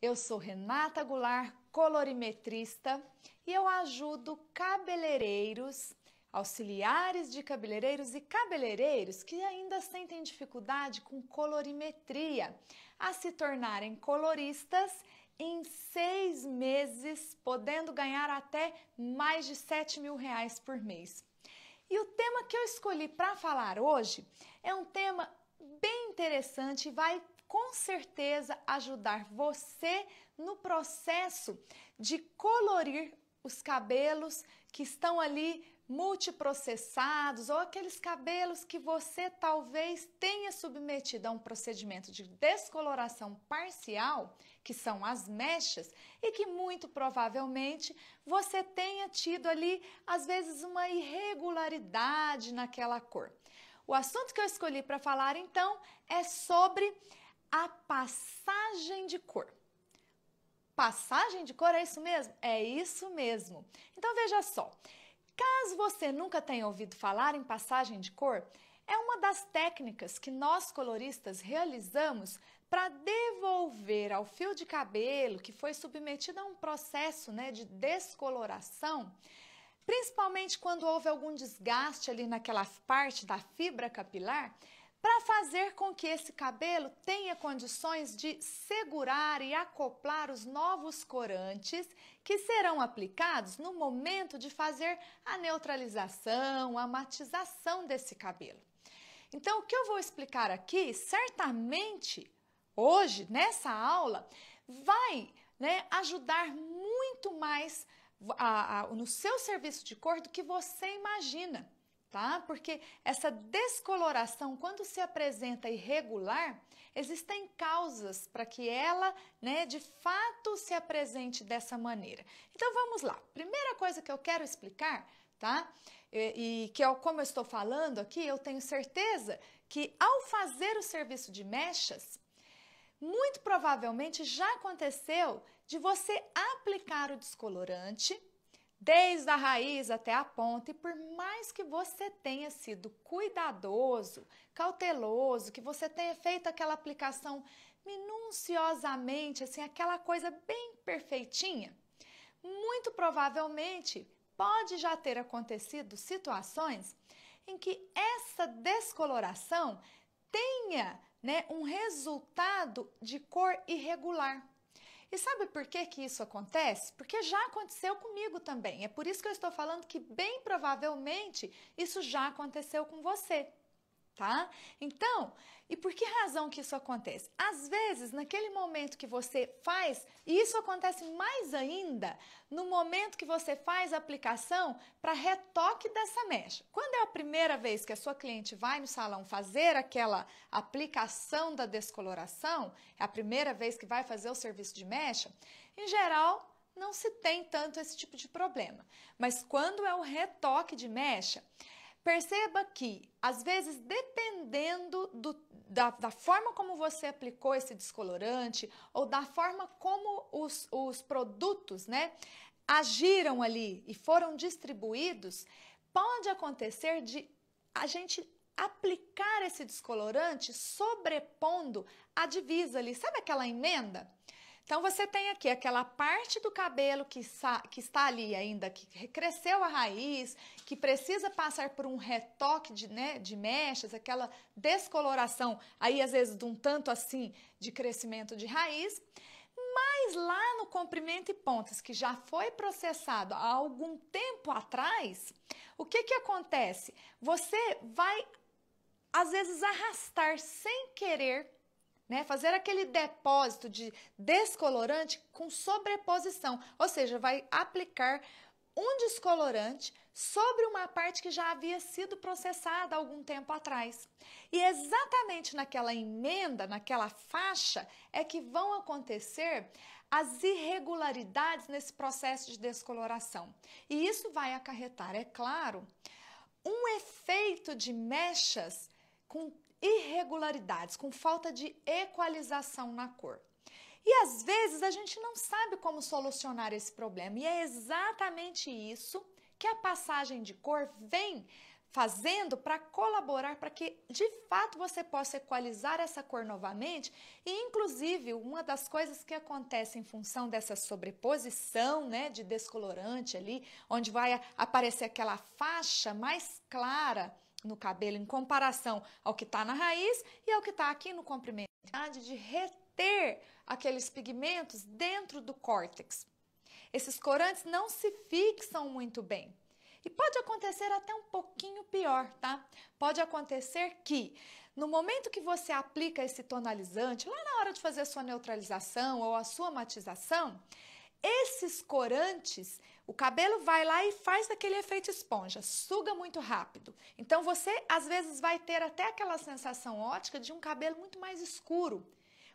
Eu sou Renata Goulart, colorimetrista, e eu ajudo cabeleireiros, auxiliares de cabeleireiros e cabeleireiros que ainda sentem dificuldade com colorimetria a se tornarem coloristas em 6 meses, podendo ganhar até mais de R$ 7.000 por mês. E o tema que eu escolhi para falar hoje é um tema bem interessante e vai com certeza ajudar você no processo de colorir os cabelos que estão ali multiprocessados ou aqueles cabelos que você talvez tenha submetido a um procedimento de descoloração parcial, que são as mechas, e que muito provavelmente você tenha tido ali, às vezes, uma irregularidade naquela cor. O assunto que eu escolhi para falar, então, é sobre a passagem de cor. Passagem de cor, é isso mesmo? É isso mesmo. Então, veja só. Caso você nunca tenha ouvido falar em passagem de cor, é uma das técnicas que nós coloristas realizamos para devolver ao fio de cabelo que foi submetido a um processo, de descoloração, principalmente quando houve algum desgaste ali naquela parte da fibra capilar, para fazer com que esse cabelo tenha condições de segurar e acoplar os novos corantes que serão aplicados no momento de fazer a neutralização, a matização desse cabelo. Então, o que eu vou explicar aqui, certamente, hoje, nessa aula, vai ajudar muito mais no seu serviço de cor do que você imagina. Tá? Porque essa descoloração, quando se apresenta irregular, existem causas para que ela, de fato, se apresente dessa maneira. Então, vamos lá. Primeira coisa que eu quero explicar, tá? E que, como eu estou falando aqui, eu tenho certeza que ao fazer o serviço de mechas, muito provavelmente já aconteceu de você aplicar o descolorante desde a raiz até a ponta, e por mais que você tenha sido cuidadoso, cauteloso, que você tenha feito aquela aplicação minuciosamente, assim, aquela coisa bem perfeitinha, muito provavelmente pode já ter acontecido situações em que essa descoloração tenha, um resultado de cor irregular. E sabe por que isso acontece? Porque já aconteceu comigo também. É por isso que eu estou falando que bem provavelmente isso já aconteceu com você, tá? Então, e por que razão que isso acontece? Às vezes, naquele momento que você faz, e isso acontece mais ainda no momento que você faz a aplicação para retoque dessa mecha. Quando é a primeira vez que a sua cliente vai no salão fazer aquela aplicação da descoloração, é a primeira vez que vai fazer o serviço de mecha, em geral, não se tem tanto esse tipo de problema. Mas quando é o retoque de mecha, perceba que, às vezes, dependendo da forma como você aplicou esse descolorante ou da forma como os produtos, agiram ali e foram distribuídos, pode acontecer de a gente aplicar esse descolorante sobrepondo a divisa ali. Sabe aquela emenda? Então, você tem aqui aquela parte do cabelo que está ali ainda, que cresceu a raiz, que precisa passar por um retoque de mechas, aquela descoloração, aí às vezes de um tanto assim de crescimento de raiz, mas lá no comprimento e pontas, que já foi processado há algum tempo atrás, o que acontece? Você vai, às vezes, arrastar sem querer, fazer aquele depósito de descolorante com sobreposição, ou seja, vai aplicar um descolorante sobre uma parte que já havia sido processada há algum tempo atrás. E exatamente naquela emenda, naquela faixa, é que vão acontecer as irregularidades nesse processo de descoloração. E isso vai acarretar, é claro, um efeito de mechas com irregularidades, com falta de equalização na cor. E às vezes a gente não sabe como solucionar esse problema, e é exatamente isso que a passagem de cor vem fazendo para colaborar para que de fato você possa equalizar essa cor novamente e inclusive uma das coisas que acontece em função dessa sobreposição, né, de descolorante ali, onde vai aparecer aquela faixa mais clara no cabelo em comparação ao que está na raiz e ao que está aqui no comprimento, de reter aqueles pigmentos dentro do córtex. Esses corantes não se fixam muito bem. E pode acontecer até um pouquinho pior, tá? Pode acontecer que, no momento que você aplica esse tonalizante, lá na hora de fazer a sua neutralização ou a sua matização, esses corantes, o cabelo vai lá e faz aquele efeito esponja, suga muito rápido. Então, você, às vezes, vai ter até aquela sensação ótica de um cabelo muito mais escuro.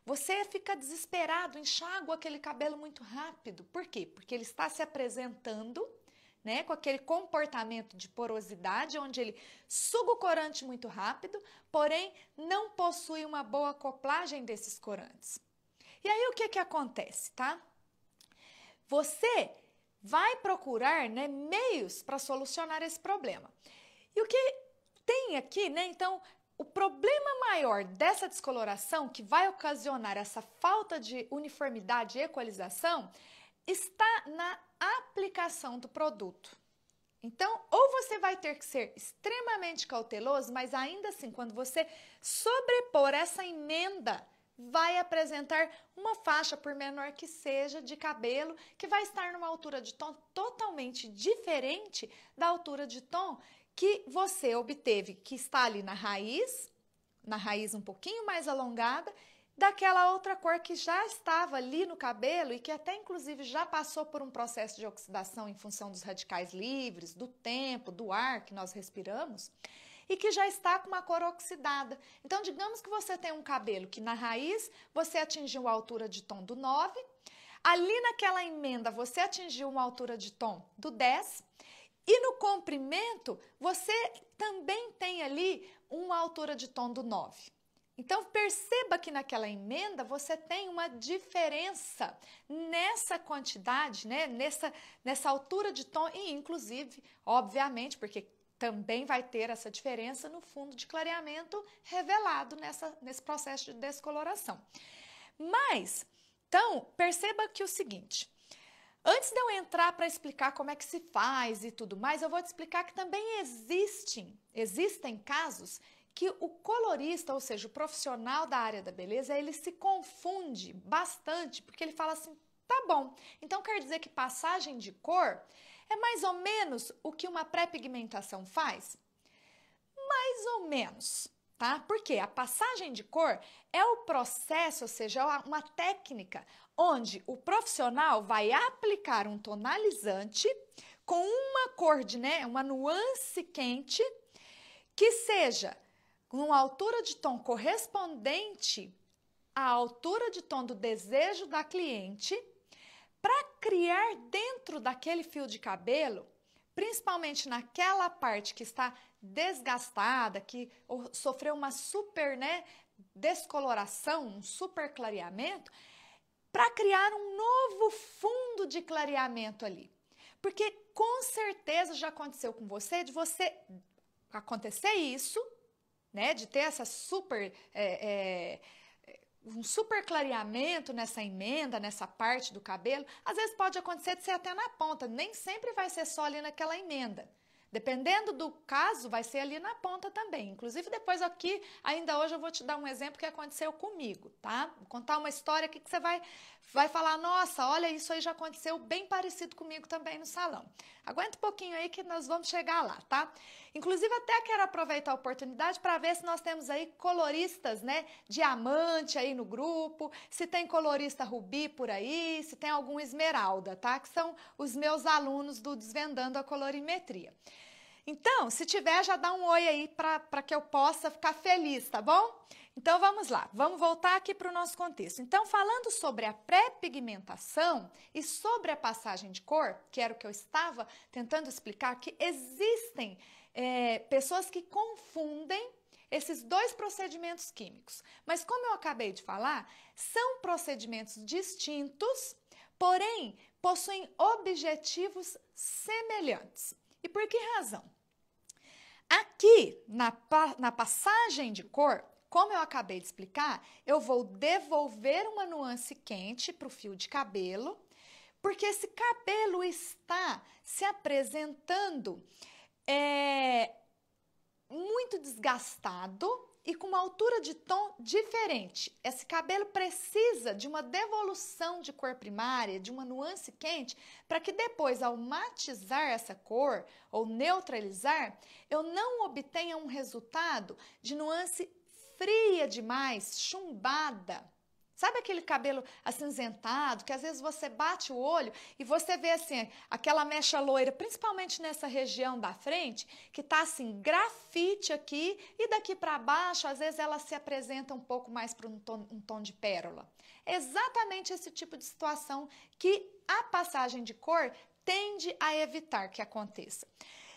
Você fica desesperado, enxágua aquele cabelo muito rápido. Por quê? Porque ele está se apresentando, né, com aquele comportamento de porosidade, onde ele suga o corante muito rápido, porém não possui uma boa acoplagem desses corantes. E aí o que acontece, tá? Você vai procurar, né, meios para solucionar esse problema. E o que tem aqui, né, então, o problema maior dessa descoloração, que vai ocasionar essa falta de uniformidade e equalização, está na aplicação do produto. Então, ou você vai ter que ser extremamente cauteloso, mas ainda assim, quando você sobrepor essa emenda, vai apresentar uma faixa, por menor que seja, de cabelo, que vai estar numa altura de tom totalmente diferente da altura de tom que você obteve, que está ali na raiz um pouquinho mais alongada, daquela outra cor que já estava ali no cabelo e que até inclusive já passou por um processo de oxidação em função dos radicais livres, do tempo, do ar que nós respiramos, e que já está com uma cor oxidada. Então, digamos que você tem um cabelo que na raiz você atingiu a altura de tom do 9, ali naquela emenda você atingiu uma altura de tom do 10, e no comprimento você também tem ali uma altura de tom do 9. Então, perceba que naquela emenda você tem uma diferença nessa quantidade, né? nessa altura de tom e, inclusive, obviamente, porque também vai ter essa diferença no fundo de clareamento revelado nesse processo de descoloração. Mas, então, perceba que o seguinte, antes de eu entrar para explicar como é que se faz e tudo mais, eu vou te explicar que também existem casos que o colorista, ou seja, o profissional da área da beleza, ele se confunde bastante, porque ele fala assim, tá bom, então quer dizer que passagem de cor é mais ou menos o que uma pré-pigmentação faz? Mais ou menos, tá? Porque a passagem de cor é o processo, ou seja, uma técnica onde o profissional vai aplicar um tonalizante com uma cor uma nuance quente que seja com uma altura de tom correspondente à altura de tom do desejo da cliente, para criar dentro daquele fio de cabelo, principalmente naquela parte que está desgastada, que sofreu uma super descoloração, um super clareamento, para criar um novo fundo de clareamento ali. Porque com certeza já aconteceu com você, de você acontecer isso, de ter essa um super clareamento nessa emenda, nessa parte do cabelo. Às vezes pode acontecer de ser até na ponta, nem sempre vai ser só ali naquela emenda. Dependendo do caso, vai ser ali na ponta também. Inclusive, depois aqui, ainda hoje, eu vou te dar um exemplo que aconteceu comigo, tá? Vou contar uma história aqui que você vai falar, nossa, olha, isso aí já aconteceu bem parecido comigo também no salão. Aguenta um pouquinho aí que nós vamos chegar lá, tá? Inclusive, até quero aproveitar a oportunidade para ver se nós temos aí coloristas, diamante aí no grupo, se tem colorista rubi por aí, se tem algum esmeralda, tá? Que são os meus alunos do Desvendando a Colorimetria. Então, se tiver, já dá um oi aí para que eu possa ficar feliz, tá bom? Então, vamos lá. Vamos voltar aqui para o nosso contexto. Então, falando sobre a pré-pigmentação e sobre a passagem de cor, que era o que eu estava tentando explicar, que existem pessoas que confundem esses dois procedimentos químicos. Mas, como eu acabei de falar, são procedimentos distintos, porém, possuem objetivos semelhantes. E por que razão? Aqui, na passagem de cor, como eu acabei de explicar, eu vou devolver uma nuance quente para o fio de cabelo, porque esse cabelo está se apresentando muito desgastado e com uma altura de tom diferente. Esse cabelo precisa de uma devolução de cor primária, de uma nuance quente, para que depois, ao matizar essa cor ou neutralizar, eu não obtenha um resultado de nuance fria demais, chumbada. Sabe aquele cabelo acinzentado, que às vezes você bate o olho e você vê assim, aquela mecha loira, principalmente nessa região da frente, que tá assim, grafite aqui e daqui para baixo, às vezes ela se apresenta um pouco mais para um tom de pérola. É exatamente esse tipo de situação que a passagem de cor tende a evitar que aconteça.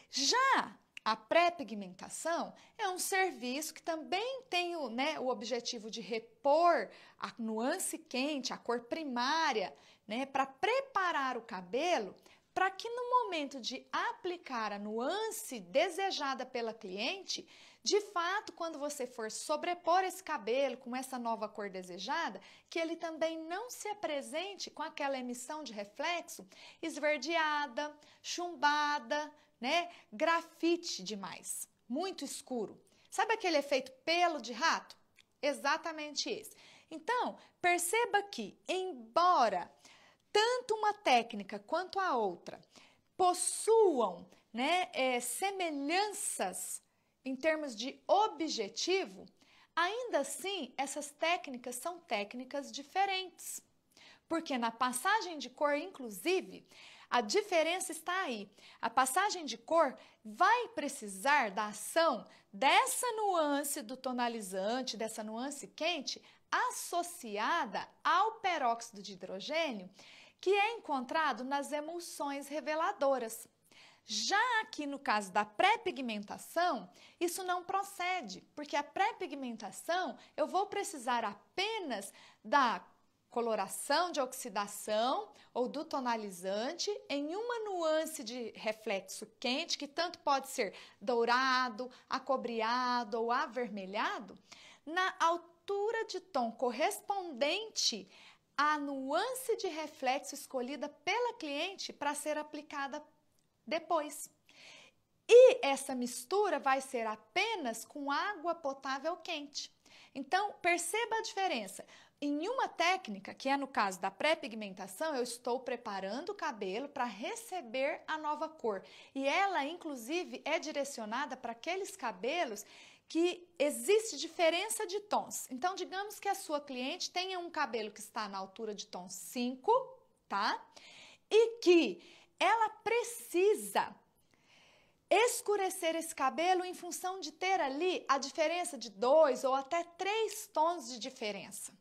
Já a pré-pigmentação é um serviço que também tem o objetivo de repor a nuance quente, a cor primária, para preparar o cabelo para que no momento de aplicar a nuance desejada pela cliente, de fato, quando você for sobrepor esse cabelo com essa nova cor desejada, que ele também não se apresente com aquela emissão de reflexo esverdeada, chumbada, grafite demais, muito escuro. Sabe aquele efeito pelo de rato? Exatamente esse. Então, perceba que, embora tanto uma técnica quanto a outra possuam semelhanças em termos de objetivo, ainda assim, essas técnicas são técnicas diferentes. Porque na passagem de cor, inclusive, a diferença está aí. A passagem de cor vai precisar da ação dessa nuance do tonalizante, dessa nuance quente, associada ao peróxido de hidrogênio, que é encontrado nas emulsões reveladoras. Já aqui no caso da pré-pigmentação, isso não procede, porque a pré-pigmentação eu vou precisar apenas da coloração de oxidação ou do tonalizante em uma nuance de reflexo quente, que tanto pode ser dourado, acobreado ou avermelhado, na altura de tom correspondente à nuance de reflexo escolhida pela cliente para ser aplicada depois. E essa mistura vai ser apenas com água potável quente. Então, perceba a diferença. Em uma técnica, que é no caso da pré-pigmentação, eu estou preparando o cabelo para receber a nova cor. E ela, inclusive, é direcionada para aqueles cabelos que existe diferença de tons. Então, digamos que a sua cliente tenha um cabelo que está na altura de tom 5, tá? E que ela precisa escurecer esse cabelo em função de ter ali a diferença de 2 ou até 3 tons de diferença.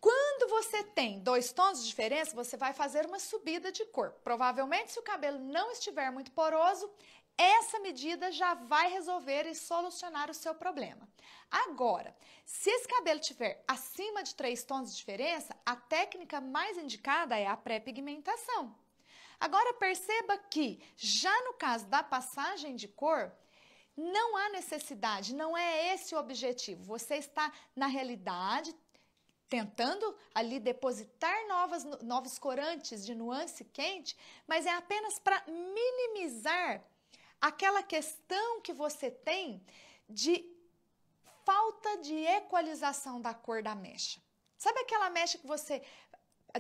Quando você tem 2 tons de diferença, você vai fazer uma subida de cor. Provavelmente, se o cabelo não estiver muito poroso, essa medida já vai resolver e solucionar o seu problema. Agora, se esse cabelo estiver acima de 3 tons de diferença, a técnica mais indicada é a pré-pigmentação. Agora, perceba que, já no caso da passagem de cor, não há necessidade, não é esse o objetivo. Você está, na realidade, tentando ali depositar novos corantes de nuance quente, mas é apenas para minimizar aquela questão que você tem de falta de equalização da cor da mecha. Sabe aquela mecha que você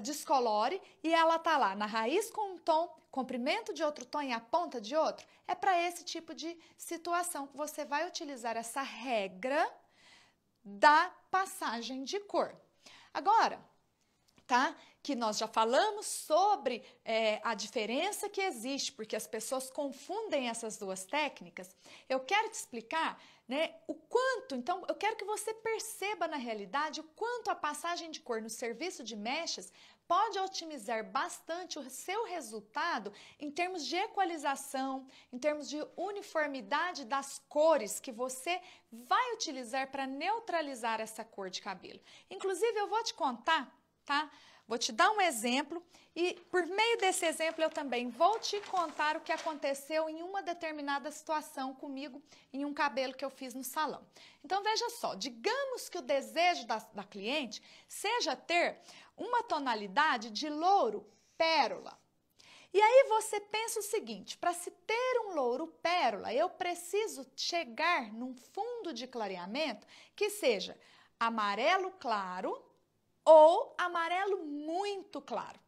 descolore e ela tá lá na raiz com um tom, comprimento de outro tom e a ponta de outro? É para esse tipo de situação que você vai utilizar essa regra da passagem de cor. Agora, tá? Que nós já falamos sobre a diferença que existe, porque as pessoas confundem essas duas técnicas. Eu quero te explicar, o quanto, então, eu quero que você perceba na realidade o quanto a passagem de cor no serviço de mechas pode otimizar bastante o seu resultado em termos de equalização, em termos de uniformidade das cores que você vai utilizar para neutralizar essa cor de cabelo. Inclusive, eu vou te contar, tá? vou te dar um exemplo e por meio desse exemplo eu também vou te contar o que aconteceu em uma determinada situação comigo em um cabelo que eu fiz no salão. Então veja só, digamos que o desejo da cliente seja ter uma tonalidade de louro pérola. E aí você pensa o seguinte, para se ter um louro pérola, eu preciso chegar num fundo de clareamento que seja amarelo claro ou amarelo muito claro.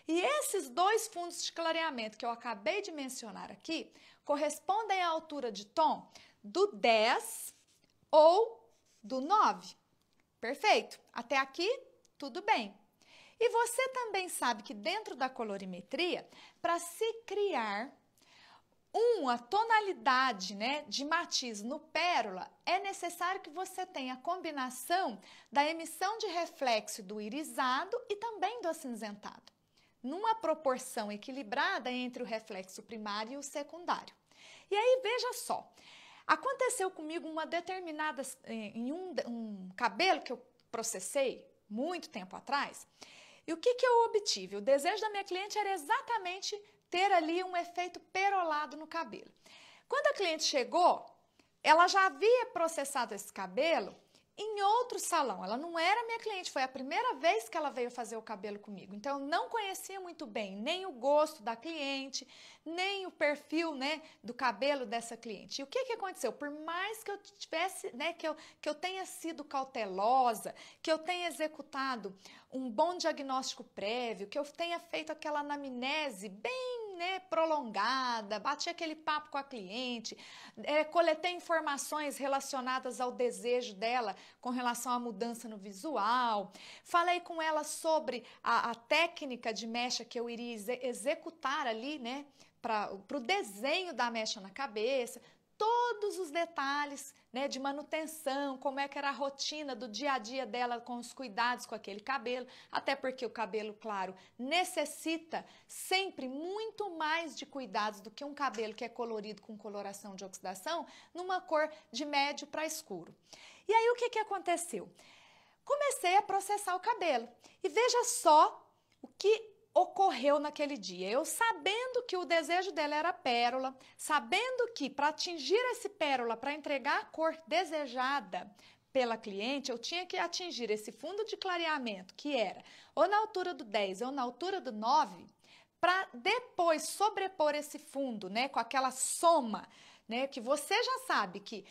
E esses dois fundos de clareamento que eu acabei de mencionar aqui correspondem à altura de tom do 10 ou do 9. Perfeito? Até aqui, tudo bem. E você também sabe que dentro da colorimetria, para se criar uma tonalidade, né, de matiz no pérola, é necessário que você tenha a combinação da emissão de reflexo do irisado e também do acinzentado, numa proporção equilibrada entre o reflexo primário e o secundário. E aí, veja só, aconteceu comigo uma determinada, em um cabelo que eu processei muito tempo atrás, e o que eu obtive? O desejo da minha cliente era exatamente ter ali um efeito perolado no cabelo. Quando a cliente chegou, ela já havia processado esse cabelo em outro salão. Ela não era minha cliente, foi a primeira vez que ela veio fazer o cabelo comigo. Então, eu não conhecia muito bem nem o gosto da cliente, nem o perfil, né, do cabelo dessa cliente. E o que aconteceu? Por mais que eu tivesse, né, que eu tenha sido cautelosa, que eu tenha executado um bom diagnóstico prévio, que eu tenha feito aquela anamnese bem, né, prolongada, bati aquele papo com a cliente, coletei informações relacionadas ao desejo dela com relação à mudança no visual, falei com ela sobre a técnica de mecha que eu iria executar ali, né, para o desenho da mecha na cabeça, todos os detalhes, né, de manutenção, como é que era a rotina do dia a dia dela com os cuidados com aquele cabelo, até porque o cabelo claro necessita sempre muito mais de cuidados do que um cabelo que é colorido com coloração de oxidação, numa cor de médio para escuro. E aí o que aconteceu? Comecei a processar o cabelo e veja só o que ocorreu naquele dia. Eu sabendo que o desejo dela era pérola, sabendo que para atingir esse pérola, para entregar a cor desejada pela cliente, eu tinha que atingir esse fundo de clareamento, que era ou na altura do 10 ou na altura do 9, para depois sobrepor esse fundo, né, com aquela soma, né, que você já sabe que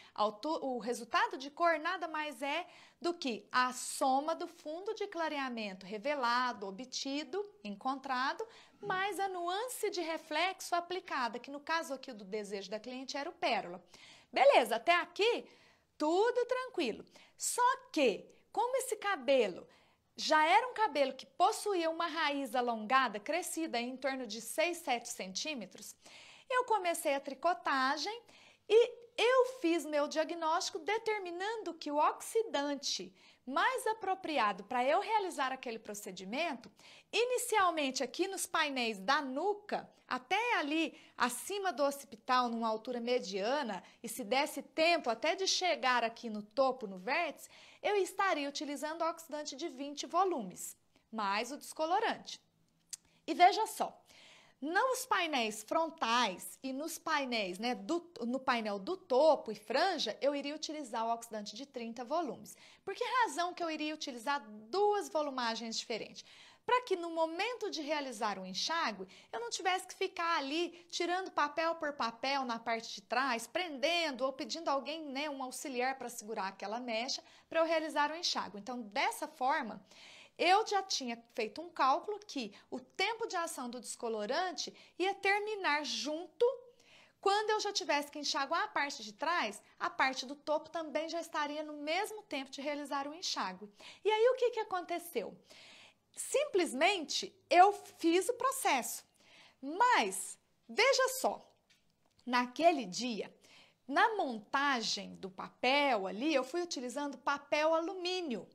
o resultado de cor nada mais é do que a soma do fundo de clareamento revelado, obtido, encontrado, mais a nuance de reflexo aplicada, que no caso aqui do desejo da cliente era o pérola. Beleza, até aqui tudo tranquilo. Só que, como esse cabelo já era um cabelo que possuía uma raiz alongada, crescida em torno de 6, 7 centímetros, eu comecei a tricotagem e eu fiz meu diagnóstico determinando que o oxidante mais apropriado para eu realizar aquele procedimento, inicialmente aqui nos painéis da nuca, até ali acima do occipital, numa altura mediana, e se desse tempo até de chegar aqui no topo, no vértice, eu estaria utilizando oxidante de 20 volumes, mais o descolorante. E veja só, nos painéis frontais e nos painéis, né, no painel do topo e franja, eu iria utilizar o oxidante de 30 volumes. Por que razão que eu iria utilizar duas volumagens diferentes? Para que no momento de realizar o enxágue, eu não tivesse que ficar ali tirando papel por papel na parte de trás, prendendo ou pedindo alguém, né, um auxiliar para segurar aquela mecha para eu realizar o enxágue. Então, dessa forma, eu já tinha feito um cálculo que o tempo de ação do descolorante ia terminar junto. Quando eu já tivesse que enxaguar a parte de trás, a parte do topo também já estaria no mesmo tempo de realizar o enxágue. E aí o que aconteceu? Simplesmente eu fiz o processo, mas veja só, naquele dia, na montagem do papel ali, eu fui utilizando papel alumínio.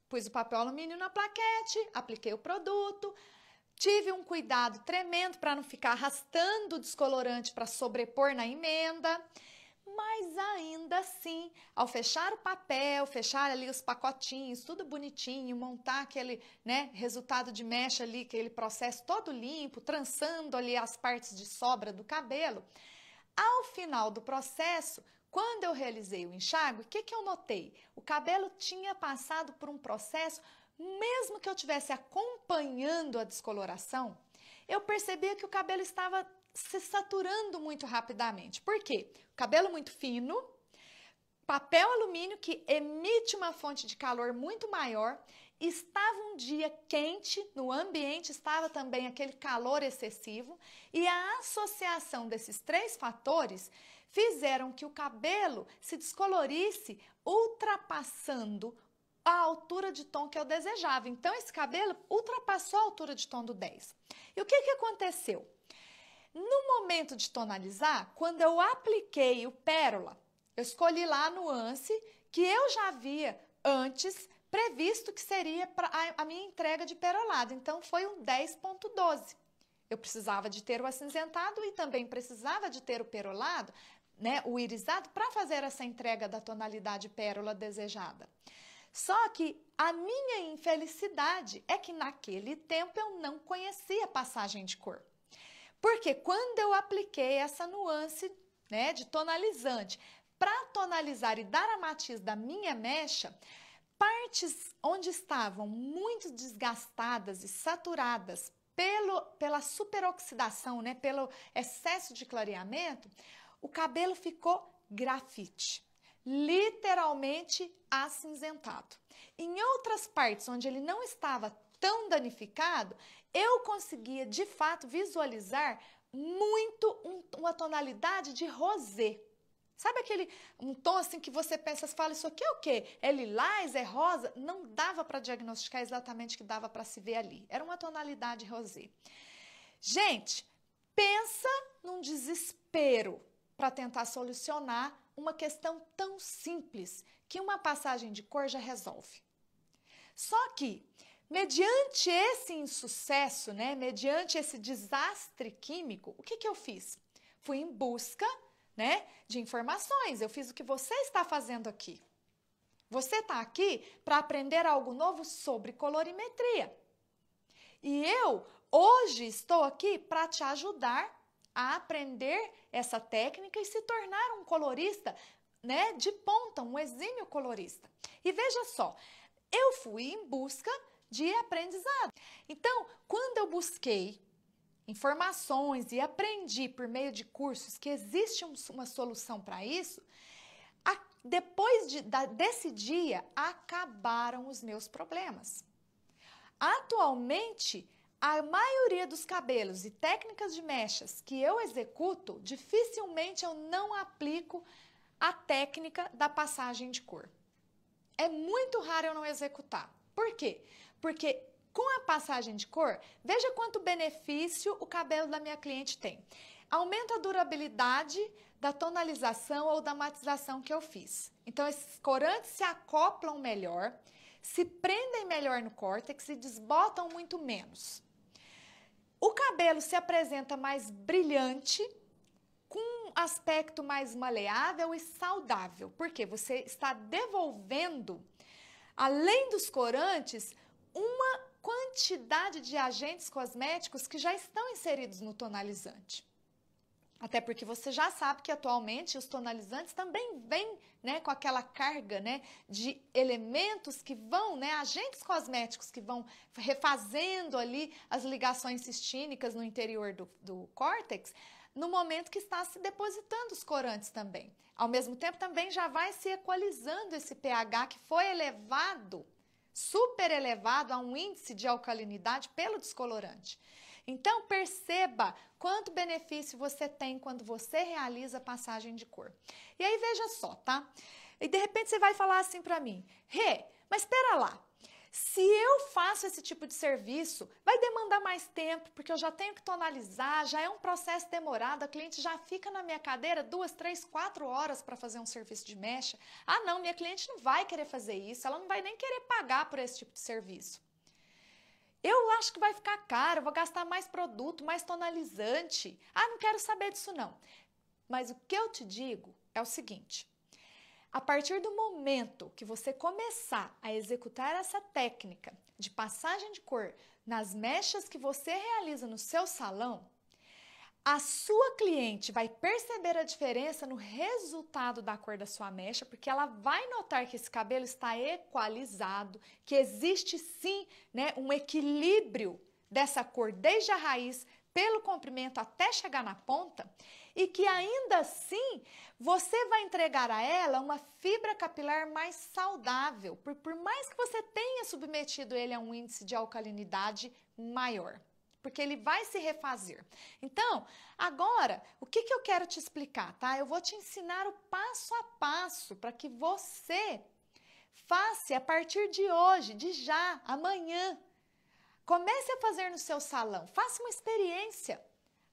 Pus o papel alumínio na plaquete, apliquei o produto, tive um cuidado tremendo para não ficar arrastando o descolorante para sobrepor na emenda, Mas ainda assim, ao fechar o papel, fechar ali os pacotinhos, tudo bonitinho, montar aquele, né, resultado de mecha ali, aquele processo todo limpo, trançando ali as partes de sobra do cabelo, ao final do processo, quando eu realizei o enxágue, o que eu notei? O cabelo tinha passado por um processo, mesmo que eu estivesse acompanhando a descoloração, eu percebia que o cabelo estava se saturando muito rapidamente. Por quê? O cabelo muito fino, papel alumínio que emite uma fonte de calor muito maior, estava um dia quente no ambiente, estava também aquele calor excessivo e a associação desses três fatores fizeram que o cabelo se descolorisse, ultrapassando a altura de tom que eu desejava. Então, esse cabelo ultrapassou a altura de tom do 10. E o que aconteceu? No momento de tonalizar, quando eu apliquei o Pérola, eu escolhi lá a nuance que eu já havia antes previsto que seria para a minha entrega de perolado. Então, foi um 10.12. Eu precisava de ter o acinzentado e também precisava de ter o perolado, né, o irisado, para fazer essa entrega da tonalidade pérola desejada. Só que a minha infelicidade é que naquele tempo eu não conhecia a passagem de cor. Porque quando eu apliquei essa nuance, né, de tonalizante para tonalizar e dar a matiz da minha mecha, partes onde estavam muito desgastadas e saturadas pela superoxidação, né, pelo excesso de clareamento, o cabelo ficou grafite, literalmente acinzentado. Em outras partes onde ele não estava tão danificado, eu conseguia de fato visualizar muito uma tonalidade de rosé. Sabe um tom assim que você pensa, fala, isso aqui é o quê? É lilás, é rosa? Não dava para diagnosticar exatamente o que dava para se ver ali. Era uma tonalidade rosé. Gente, pensa num desespero para tentar solucionar uma questão tão simples que uma passagem de cor já resolve. Só que, mediante esse insucesso, né, mediante esse desastre químico, o que eu fiz? Fui em busca, né, de informações. Eu fiz o que você está fazendo aqui. Você está aqui para aprender algo novo sobre colorimetria. E eu, hoje, estou aqui para te ajudar a aprender essa técnica e se tornar um colorista, né, de ponta, um exímio colorista. E veja só, eu fui em busca de aprendizado. Então, quando eu busquei informações e aprendi por meio de cursos que existe uma solução para isso, depois desse dia, acabaram os meus problemas. Atualmente, a maioria dos cabelos e técnicas de mechas que eu executo, dificilmente eu não aplico a técnica da passagem de cor. É muito raro eu não executar. Por quê? Porque com a passagem de cor, veja quanto benefício o cabelo da minha cliente tem. Aumenta a durabilidade da tonalização ou da matização que eu fiz. Então, esses corantes se acoplam melhor, se prendem melhor no córtex e desbotam muito menos. O cabelo se apresenta mais brilhante, com um aspecto mais maleável e saudável, porque você está devolvendo, além dos corantes, uma quantidade de agentes cosméticos que já estão inseridos no tonalizante. Até porque você já sabe que atualmente os tonalizantes também vêm, né, com aquela carga, né, de elementos que vão, né, agentes cosméticos que vão refazendo ali as ligações cistínicas no interior do córtex, no momento que está se depositando os corantes também. Ao mesmo tempo, também já vai se equalizando esse pH que foi elevado, super elevado a um índice de alcalinidade pelo descolorante. Então, perceba quanto benefício você tem quando você realiza a passagem de cor. E aí, veja só, tá? E de repente você vai falar assim pra mim, Rê, mas espera lá, se eu faço esse tipo de serviço, vai demandar mais tempo, porque eu já tenho que tonalizar, já é um processo demorado, a cliente já fica na minha cadeira 2, 3, 4 horas para fazer um serviço de mecha. Ah, não, minha cliente não vai querer fazer isso, ela não vai nem querer pagar por esse tipo de serviço. Eu acho que vai ficar caro, eu vou gastar mais produto, mais tonalizante. Ah, não quero saber disso não. Mas o que eu te digo é o seguinte: a partir do momento que você começar a executar essa técnica de passagem de cor nas mechas que você realiza no seu salão, a sua cliente vai perceber a diferença no resultado da cor da sua mecha, porque ela vai notar que esse cabelo está equalizado, que existe sim, né, um equilíbrio dessa cor desde a raiz, pelo comprimento até chegar na ponta, e que ainda assim você vai entregar a ela uma fibra capilar mais saudável, por mais que você tenha submetido ele a um índice de alcalinidade maior, porque ele vai se refazer. Então, agora, o que eu quero te explicar, tá? Eu vou te ensinar o passo a passo para que você faça a partir de hoje, de já, amanhã. Comece a fazer no seu salão, faça uma experiência.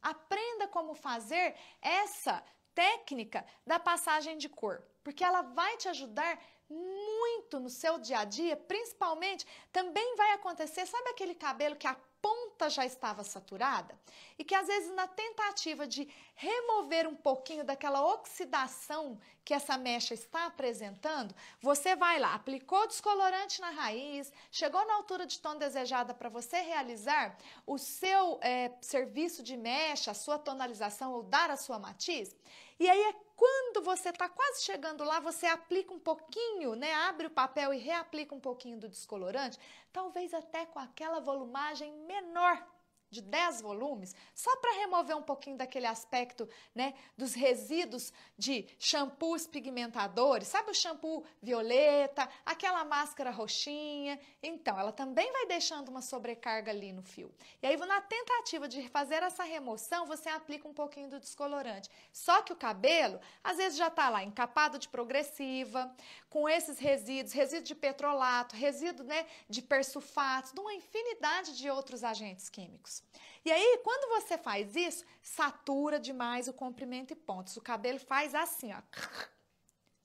Aprenda como fazer essa técnica da passagem de cor, porque ela vai te ajudar muito no seu dia a dia, principalmente também vai acontecer, sabe aquele cabelo que a ponta já estava saturada e que às vezes na tentativa de remover um pouquinho daquela oxidação que essa mecha está apresentando, você vai lá, aplicou descolorante na raiz, chegou na altura de tom desejada para você realizar o seu serviço de mecha, a sua tonalização ou dar a sua matiz, e aí quando você está quase chegando lá, você aplica um pouquinho, né? Abre o papel e reaplica um pouquinho do descolorante, talvez até com aquela volumagem menor de 10 volumes, só para remover um pouquinho daquele aspecto, né, dos resíduos de shampoos pigmentadores, sabe o shampoo violeta, aquela máscara roxinha, então ela também vai deixando uma sobrecarga ali no fio. E aí na tentativa de fazer essa remoção, você aplica um pouquinho do descolorante. Só que o cabelo, às vezes já tá lá encapado de progressiva, com esses resíduos, resíduo de petrolato, resíduo, né, de persulfatos, de uma infinidade de outros agentes químicos. E aí, quando você faz isso, satura demais o comprimento e pontos. O cabelo faz assim, ó.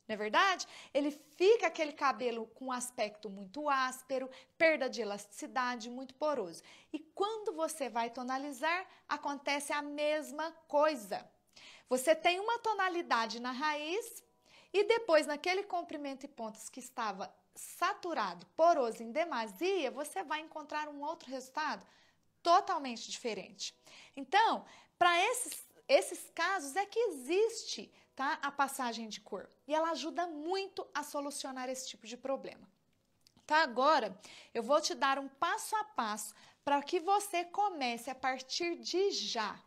Não é verdade? Ele fica aquele cabelo com um aspecto muito áspero, perda de elasticidade, muito poroso. E quando você vai tonalizar, acontece a mesma coisa. Você tem uma tonalidade na raiz e depois, naquele comprimento e pontas que estava saturado, poroso em demasia, você vai encontrar um outro resultado totalmente diferente. Então, para esses casos é que existe, tá, a passagem de cor. E ela ajuda muito a solucionar esse tipo de problema. Tá? Agora, eu vou te dar um passo a passo para que você comece a partir de já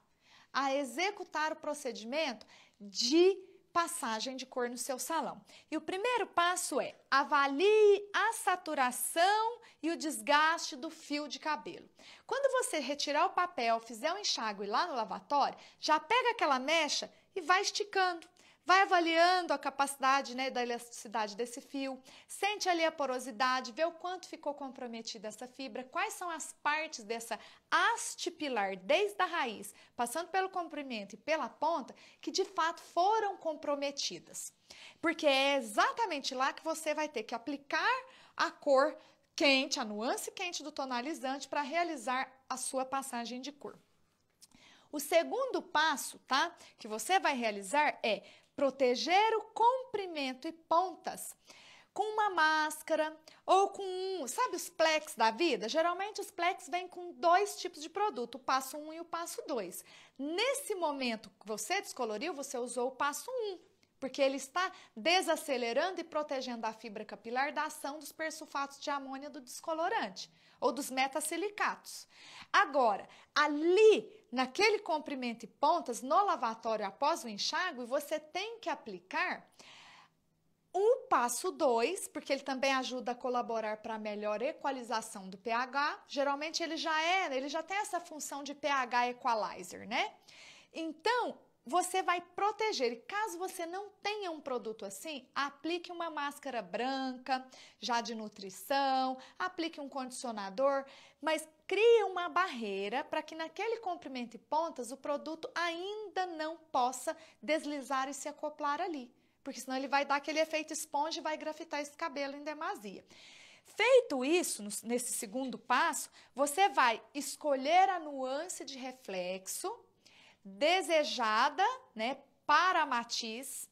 a executar o procedimento de passagem de cor no seu salão. E o primeiro passo é: avalie a saturação e o desgaste do fio de cabelo. Quando você retirar o papel, fizer o enxágue lá no lavatório, já pega aquela mecha e vai esticando. Vai avaliando a capacidade, né, da elasticidade desse fio, sente ali a porosidade, vê o quanto ficou comprometida essa fibra, quais são as partes dessa haste pilar, desde a raiz, passando pelo comprimento e pela ponta, que de fato foram comprometidas. Porque é exatamente lá que você vai ter que aplicar a cor quente, a nuance quente do tonalizante para realizar a sua passagem de cor. O segundo passo, tá, que você vai realizar é proteger o comprimento e pontas com uma máscara ou com, sabe os Plex da vida? Geralmente os Plex vêm com 2 tipos de produto, o passo 1 e o passo 2. Nesse momento que você descoloriu, você usou o passo 1, porque ele está desacelerando e protegendo a fibra capilar da ação dos persulfatos de amônia do descolorante ou dos metasilicatos. Agora, ali, naquele comprimento e pontas, no lavatório após o enxágue, você tem que aplicar o passo 2, porque ele também ajuda a colaborar para a melhor equalização do pH. Geralmente ele já tem essa função de pH equalizer, né? Então, você vai proteger. E caso você não tenha um produto assim, aplique uma máscara branca, já de nutrição, aplique um condicionador, mas crie uma barreira para que naquele comprimento e pontas o produto ainda não possa deslizar e se acoplar ali, porque senão ele vai dar aquele efeito esponja e vai grafitar esse cabelo em demasia. Feito isso, nesse segundo passo, você vai escolher a nuance de reflexo desejada, né, para a matiz,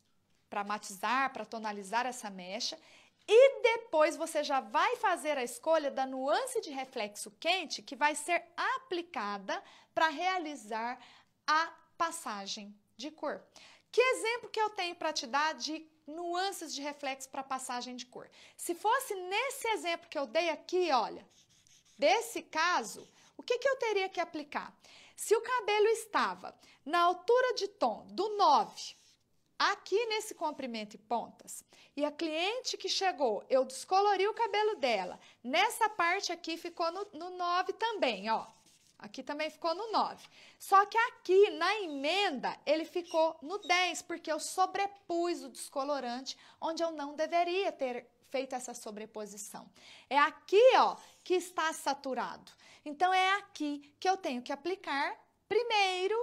para matizar, para tonalizar essa mecha. E depois você já vai fazer a escolha da nuance de reflexo quente que vai ser aplicada para realizar a passagem de cor. Que exemplo que eu tenho para te dar de nuances de reflexo para passagem de cor? Se fosse nesse exemplo que eu dei aqui, olha, desse caso, o que eu teria que aplicar? Se o cabelo estava na altura de tom do 9, aqui nesse comprimento e pontas, e a cliente que chegou, eu descolori o cabelo dela, nessa parte aqui ficou no 9 também, ó. Aqui também ficou no 9. Só que aqui, na emenda, ele ficou no 10, porque eu sobrepus o descolorante, onde eu não deveria ter feito essa sobreposição. É aqui, ó, que está saturado. Então, é aqui que eu tenho que aplicar, primeiro,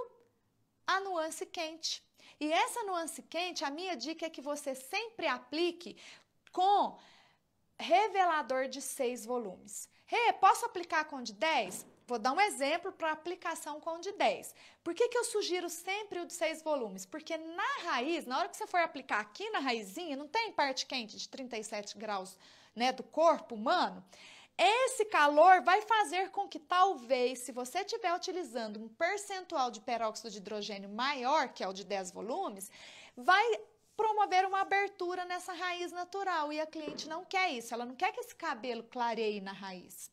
a nuance quente. E essa nuance quente, a minha dica é que você sempre aplique com revelador de 6 volumes. Posso aplicar com de 10? Vou dar um exemplo para aplicação com de 10. Por que eu sugiro sempre o de 6 volumes? Porque na raiz, na hora que você for aplicar aqui na raizinha, não tem parte quente de 37 graus, né, do corpo humano? Esse calor vai fazer com que talvez, se você estiver utilizando um percentual de peróxido de hidrogênio maior, que é o de 10 volumes, vai promover uma abertura nessa raiz natural. E a cliente não quer isso, ela não quer que esse cabelo clareie na raiz.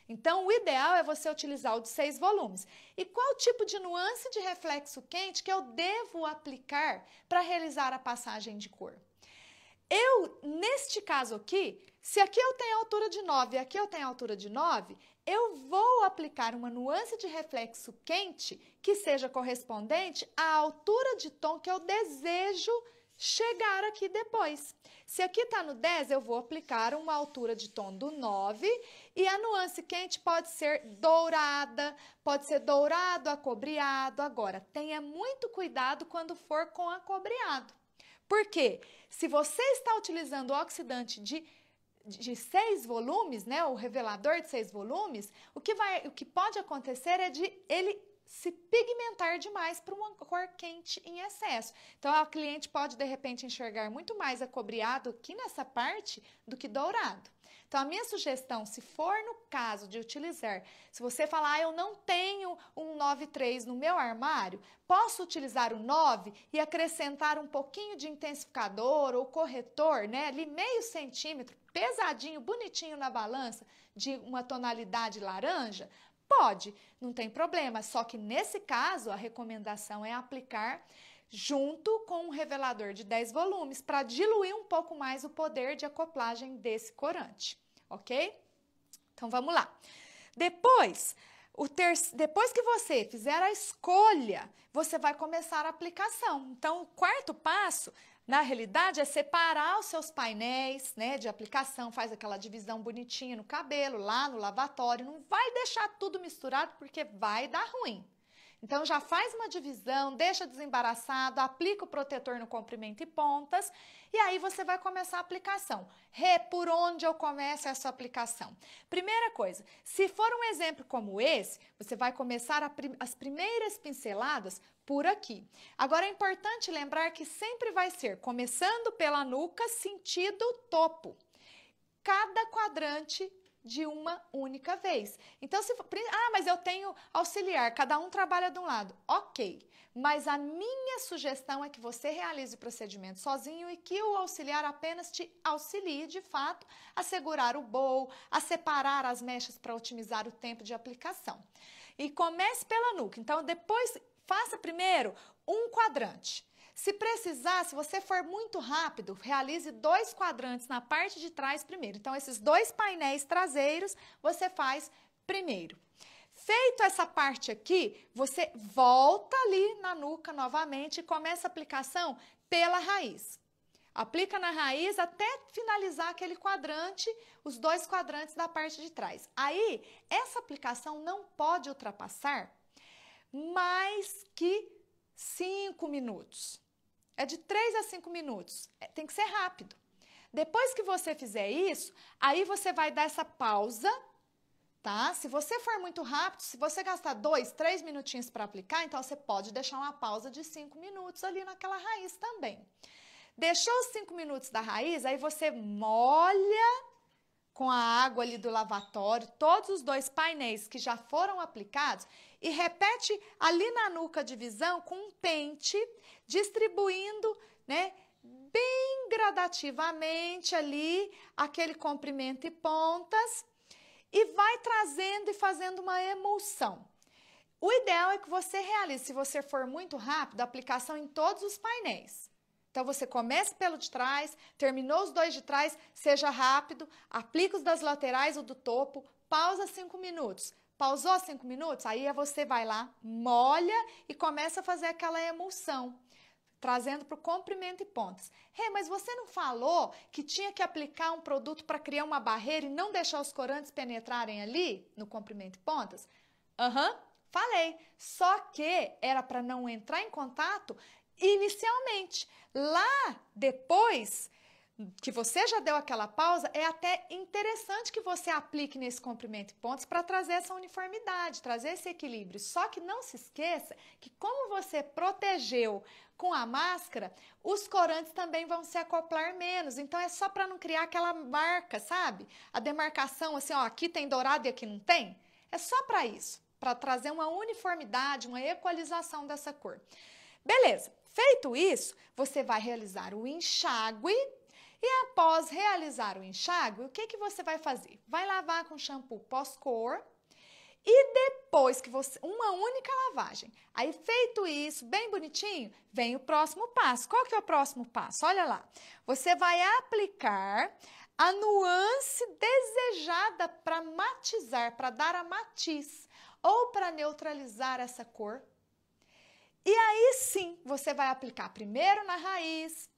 Então, o ideal é você utilizar o de 6 volumes. E qual tipo de nuance de reflexo quente que eu devo aplicar para realizar a passagem de cor? Neste caso aqui, se aqui eu tenho altura de 9 e aqui eu tenho altura de 9, eu vou aplicar uma nuance de reflexo quente que seja correspondente à altura de tom que eu desejo chegar aqui depois. Se aqui está no 10, eu vou aplicar uma altura de tom do 9 e a nuance quente pode ser dourada, pode ser dourado, acobreado. Agora, tenha muito cuidado quando for com acobreado. Por quê? Se você está utilizando o oxidante de 6 volumes, né, o revelador de 6 volumes, o que pode acontecer é de ele se pigmentar demais para uma cor quente em excesso. Então, a cliente pode, de repente, enxergar muito mais acobreado aqui nessa parte do que dourado. Então, a minha sugestão, se for no caso de utilizar, se você falar, eu não tenho um 9.3 no meu armário, posso utilizar o 9 e acrescentar um pouquinho de intensificador ou corretor, né, ali meio centímetro, pesadinho, bonitinho na balança, de uma tonalidade laranja? Pode, não tem problema, só que nesse caso a recomendação é aplicar junto com um revelador de 10 volumes para diluir um pouco mais o poder de acoplagem desse corante, ok? Então vamos lá. Depois que você fizer a escolha, você vai começar a aplicação. Então o quarto passo, na realidade, é separar os seus painéis, né, de aplicação, faz aquela divisão bonitinha no cabelo, lá no lavatório, não vai deixar tudo misturado porque vai dar ruim. Então, já faz uma divisão, deixa desembaraçado, aplica o protetor no comprimento e pontas, e aí você vai começar a aplicação. Por onde eu começo essa aplicação? Primeira coisa, se for um exemplo como esse, você vai começar as primeiras pinceladas por aqui. Agora, é importante lembrar que sempre vai ser começando pela nuca, sentido topo. Cada quadrante de uma única vez. Então, mas eu tenho auxiliar, cada um trabalha de um lado. Ok, mas a minha sugestão é que você realize o procedimento sozinho e que o auxiliar apenas te auxilie, de fato, a segurar o bowl, a separar as mechas para otimizar o tempo de aplicação. E comece pela nuca. Então, depois, faça primeiro um quadrante. Se precisar, se você for muito rápido, realize 2 quadrantes na parte de trás primeiro. Então, esses 2 painéis traseiros, você faz primeiro. Feito essa parte aqui, você volta ali na nuca novamente e começa a aplicação pela raiz. Aplica na raiz até finalizar aquele quadrante, os 2 quadrantes da parte de trás. Aí, essa aplicação não pode ultrapassar mais que 5 minutos. É de 3 a 5 minutos. Tem que ser rápido. Depois que você fizer isso, aí você vai dar essa pausa, tá? Se você for muito rápido, se você gastar 2, 3 minutinhos para aplicar, então você pode deixar uma pausa de 5 minutos ali naquela raiz também. Deixou os 5 minutos da raiz, aí você molha com a água ali do lavatório, todos os 2 painéis que já foram aplicados e repete ali na nuca de visão com um pente, distribuindo, né, bem gradativamente ali aquele comprimento e pontas e vai trazendo e fazendo uma emulsão. O ideal é que você realize, se você for muito rápido, a aplicação em todos os painéis. Então, você começa pelo de trás, terminou os 2 de trás, seja rápido, aplica os das laterais ou do topo, pausa 5 minutos. Pausou 5 minutos? Aí você vai lá, molha e começa a fazer aquela emulsão, trazendo para o comprimento e pontas. Mas você não falou que tinha que aplicar um produto para criar uma barreira e não deixar os corantes penetrarem ali no comprimento e pontas? Falei. Só que era para não entrar em contato inicialmente. Lá depois que você já deu aquela pausa, é até interessante que você aplique nesse comprimento e pontas para trazer essa uniformidade, trazer esse equilíbrio. Só que não se esqueça que como você protegeu com a máscara, os corantes também vão se acoplar menos. Então é só para não criar aquela marca, sabe? A demarcação assim, ó, aqui tem dourado e aqui não tem. É só para isso, para trazer uma uniformidade, uma equalização dessa cor. Beleza. Feito isso, você vai realizar o enxágue e após realizar o enxágue, o que você vai fazer? Vai lavar com shampoo pós-cor e depois que você... uma única lavagem. Aí feito isso, bem bonitinho, vem o próximo passo. Qual que é o próximo passo? Olha lá. Você vai aplicar a nuance desejada para matizar, para dar a matiz ou para neutralizar essa cor. E aí sim, você vai aplicar primeiro na raiz,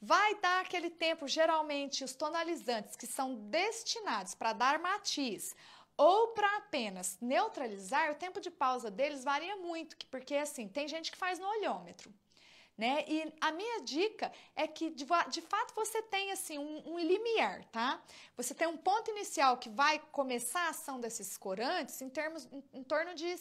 vai dar aquele tempo, geralmente os tonalizantes que são destinados para dar matiz ou para apenas neutralizar, o tempo de pausa deles varia muito, porque assim, tem gente que faz no olhômetro, né? E a minha dica é que de fato você tem assim um limiar, tá? Você tem um ponto inicial que vai começar a ação desses corantes em torno de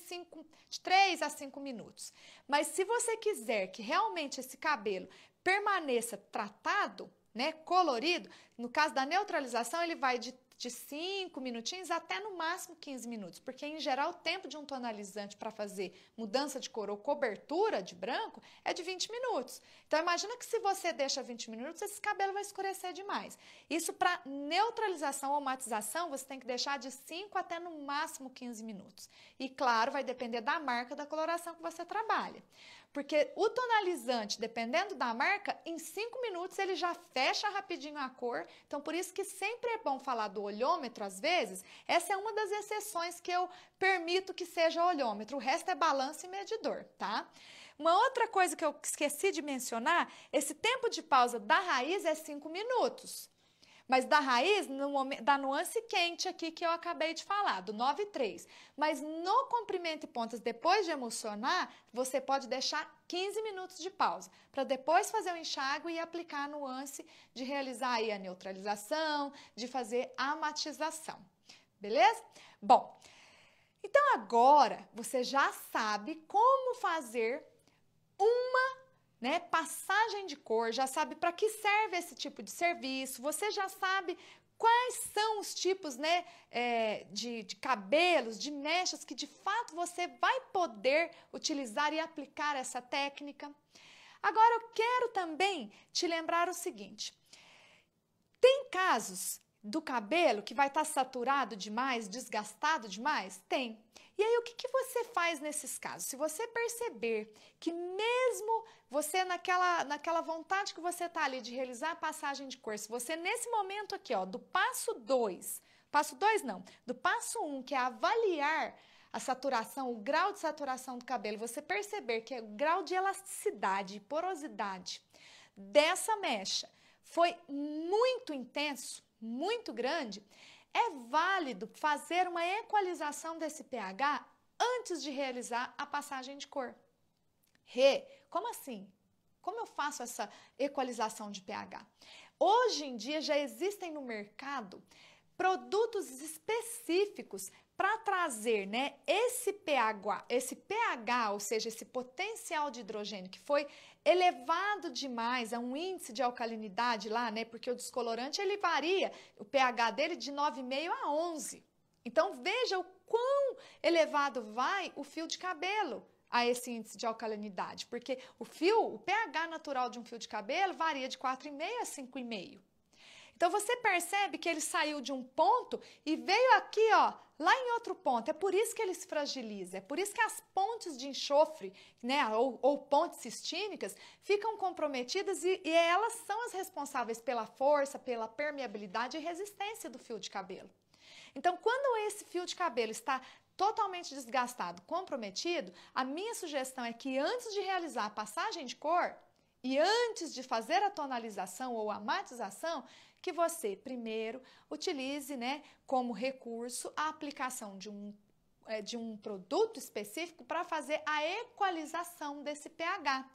3 a 5 minutos. Mas se você quiser que realmente esse cabelo permaneça tratado, né, colorido, no caso da neutralização ele vai de 5 minutinhos até no máximo 15 minutos, porque em geral o tempo de um tonalizante para fazer mudança de cor ou cobertura de branco é de 20 minutos. Então imagina que se você deixa 20 minutos, esse cabelo vai escurecer demais. Isso para neutralização ou matização, você tem que deixar de 5 até no máximo 15 minutos. E claro, vai depender da marca da coloração que você trabalha. Porque o tonalizante, dependendo da marca, em 5 minutos ele já fecha rapidinho a cor. Então, por isso que sempre é bom falar do olhômetro, às vezes. Essa é uma das exceções que eu permito que seja olhômetro. O resto é balanço e medidor, tá? Uma outra coisa que eu esqueci de mencionar, esse tempo de pausa da raiz é 5 minutos. Mas da raiz, da nuance quente aqui que eu acabei de falar, do 9,3. Mas no comprimento e pontas, depois de emulsionar, você pode deixar 15 minutos de pausa, para depois fazer o enxágue e aplicar a nuance de realizar aí a neutralização, de fazer a matização. Beleza? Bom, então agora você já sabe como fazer uma passagem de cor, já sabe para que serve esse tipo de serviço, você já sabe quais são os tipos de cabelos, de mechas que de fato você vai poder utilizar e aplicar essa técnica. Agora eu quero também te lembrar o seguinte, tem casos do cabelo que vai estar saturado demais, desgastado demais? Tem. E aí, o que você faz nesses casos? Se você perceber que mesmo você naquela vontade que você está ali de realizar a passagem de cor, se você nesse momento aqui, ó, do passo 2 não, do passo 1, que é avaliar a saturação, o grau de saturação do cabelo, você perceber que o grau de elasticidade e porosidade dessa mecha foi muito intenso, muito grande, é válido fazer uma equalização desse pH antes de realizar a passagem de cor. Como assim? Como eu faço essa equalização de pH? Hoje em dia já existem no mercado produtos específicos para trazer, né, esse pH, ou seja, esse potencial de hidrogênio que foi elevado demais a um índice de alcalinidade lá, né, porque o descolorante ele varia, o pH dele de 9,5 a 11. Então veja o quão elevado vai o fio de cabelo a esse índice de alcalinidade, porque o pH natural de um fio de cabelo varia de 4,5 a 5,5. Então você percebe que ele saiu de um ponto e veio aqui, ó, lá em outro ponto. É por isso que ele se fragiliza, é por isso que as pontes de enxofre, né, ou pontes cistínicas, ficam comprometidas e elas são as responsáveis pela força, pela permeabilidade e resistência do fio de cabelo. Então, quando esse fio de cabelo está totalmente desgastado, comprometido, a minha sugestão é que antes de realizar a passagem de cor e antes de fazer a tonalização ou a matização, que você primeiro utilize, né, como recurso a aplicação de um produto específico para fazer a equalização desse pH.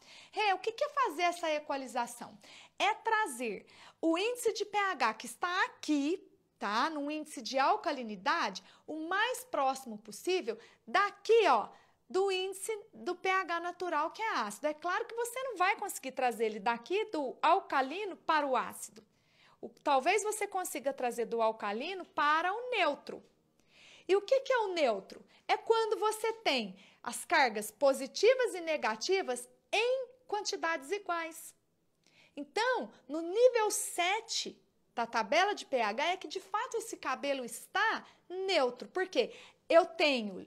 O que é fazer essa equalização? É trazer o índice de pH que está aqui, tá, no índice de alcalinidade, o mais próximo possível daqui, ó, do índice do pH natural, que é ácido. É claro que você não vai conseguir trazer ele daqui do alcalino para o ácido. Talvez você consiga trazer do alcalino para o neutro. E o que é o neutro? É quando você tem as cargas positivas e negativas em quantidades iguais. Então, no nível 7 da tabela de pH é que de fato esse cabelo está neutro. Por quê? Eu tenho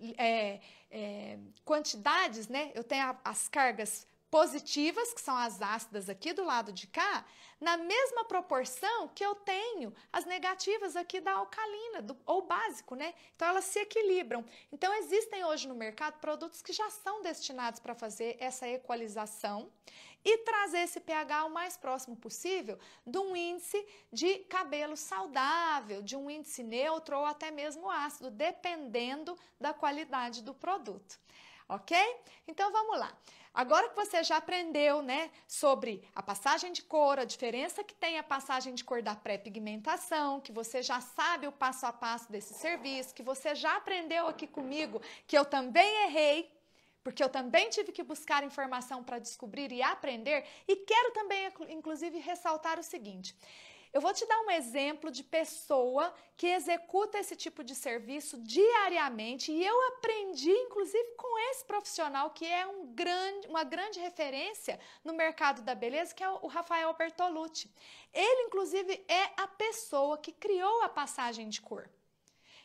quantidades, né? Eu tenho as cargas positivas, que são as ácidas aqui do lado de cá, na mesma proporção que eu tenho as negativas aqui da alcalina, ou básico, né? Então, elas se equilibram. Então, existem hoje no mercado produtos que já são destinados para fazer essa equalização e trazer esse pH o mais próximo possível de um índice de cabelo saudável, de um índice neutro ou até mesmo ácido, dependendo da qualidade do produto. Ok? Então, vamos lá. Agora que você já aprendeu, né, sobre a passagem de cor, a diferença que tem a passagem de cor da pré-pigmentação, que você já sabe o passo a passo desse serviço, que você já aprendeu aqui comigo que eu também errei, porque eu também tive que buscar informação para descobrir e aprender, e quero também, inclusive, ressaltar o seguinte. Eu vou te dar um exemplo de pessoa que executa esse tipo de serviço diariamente e eu aprendi, inclusive, com esse profissional que é uma grande referência no mercado da beleza, que é o Rafael Bertolucci. Ele, inclusive, é a pessoa que criou a passagem de cor.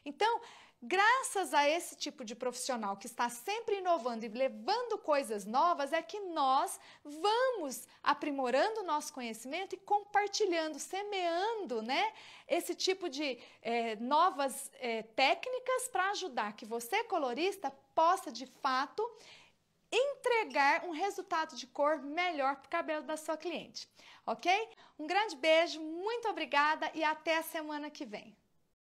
Então, graças a esse tipo de profissional que está sempre inovando e levando coisas novas, é que nós vamos aprimorando o nosso conhecimento e compartilhando, semeando, né, esse tipo de novas técnicas para ajudar que você, colorista, possa de fato entregar um resultado de cor melhor para o cabelo da sua cliente, ok? Um grande beijo, muito obrigada e até a semana que vem.